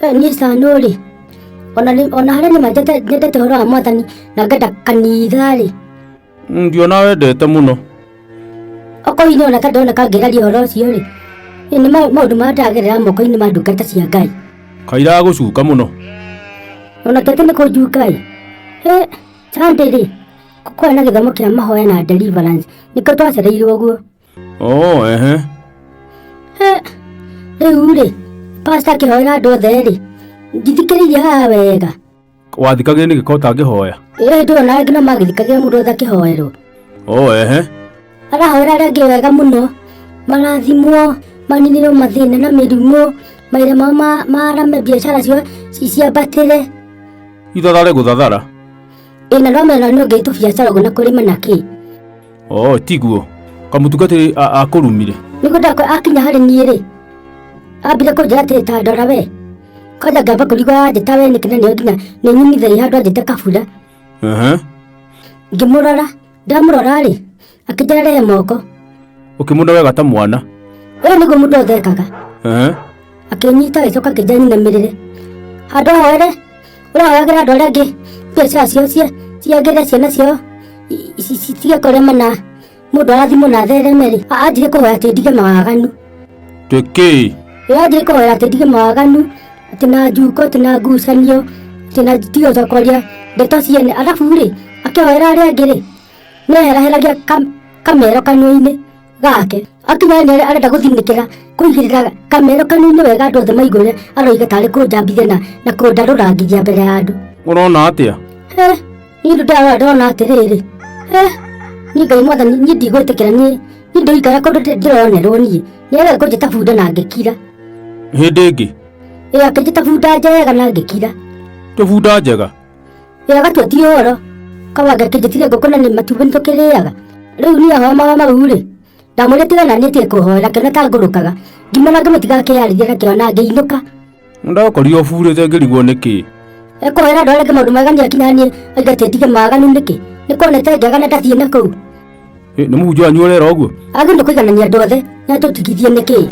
Ni sanuri. Ona harĩa nyendete ũhoro wa Mwathani na ngenda kanitha-rĩ. Ndiona wendete mũno. Okorwo-inĩ ona ndona kangĩraria ũhoro ũcio-rĩ, nĩ maũndũ marĩa ndĩragerera moko-inĩ ma ndungata cia Ngai. Kaira gũcuka mũno. Ona tete nĩ kũnjuka-ĩ. Sunday-rĩ, kwarĩ na gĩthomo kĩa mahoya na deliverance. Nĩkĩo twacereirwo ũguo. Ehe. Rĩu-rĩ, pastor akĩhoera andũ othe-rĩ, njithikĩrĩirie haha wega. Wathikagĩrĩria nĩgĩko ũtangĩhoya? Ndĩrona arĩa angĩ no magĩthikagĩrĩria mũndũ othe akĩhoerwo. Ehe. Arahoera arĩa angĩ wega mũno, marathimwo, maninĩrwo mathĩna na mĩrimũ, mawĩra mao marame biacara cio ciambatĩre. Ithathare gũthathara? Na no mena nĩ ũngĩtwo biacara ũguo na kũrĩma na kĩ. Tiguo. Kamũtungatĩri akũrumire. Nĩguo akinya harĩ niĩ-rĩ, ambire kũnjĩra atĩ ta ndora we. Kwanja ngamba kũrigwo anjĩta we nĩkĩ na nĩo nginya nĩnyumithagia handũ anjĩte kabura. Ngĩmũrora, ndamũrora-rĩ, akĩnjĩra rehe moko. Ũkĩmũona wega ta mwana? Nĩguo mũndũ othe ekaga. Akĩnyita agĩcoka akĩnjĩra nyinamĩrĩre. Handũ ahoere, ũrahoyagĩra andũ arĩa angĩ biacara cio ciagĩrĩre ciana ciao cigekore na mũndũ arathimwo na thereme-rĩ, anjire kũhoya atĩ ndige mawaganu. Twĩkĩ? Anjire kũhoya atĩ ndige mawaganu, atĩ na njuko, atĩ na ngucanio, atĩ na ndige gũcokoria ndeto ciene. Arabu-rĩ, akĩhoera arĩa angĩ-rĩ, nĩeheraheragia kamero kanua-inĩ gake. Akinya nĩ arenda gũthinĩkĩra kũigĩrĩra kamero kanua-inĩ wega andũ othe maiguĩre, aroiga tarĩ kũnjambithia na kũndarũra nginya mbere ya andũ. Ũrona atĩa? Niĩ ndĩrona atĩrĩrĩ. Niĩ Ngai Mwathani, niĩ ndigwĩtĩkĩra, niĩ ndĩikara kũndũ ndĩronerwo niĩ. Nĩarega kũnjĩta bunda na ngĩkira. Hĩndĩ ĩngĩ? Akĩnjĩta bunda njega na ngĩkira. Bunda njega? Agatua ti ũhoro. Kawanga akĩnjĩtire ngũkũ na nĩ matumbĩ nĩtũkĩrĩaga. Rĩu niĩ ahomaga mau-rĩ, ndamwĩrire tigana niĩ tiĩ kũhoera, akĩona ta ngũrũkaga. Ngimona ngĩmũtiga akĩyarĩria nakĩona ngĩinũka. Ndakorire ũburĩte ngĩrigwo nĩkĩ? Ekũhoera andũ arĩa angĩ maũndũ mega, nĩakinya niĩ oiga atĩ ndige mawaganu nĩkĩ? Nĩkuonete ngega na ndathiĩ nakũu. Nĩ mũhunjia wanyu ũrera ũguo? Agĩrĩirwo kũiganania andũ othe na tũtigithie nĩkĩ?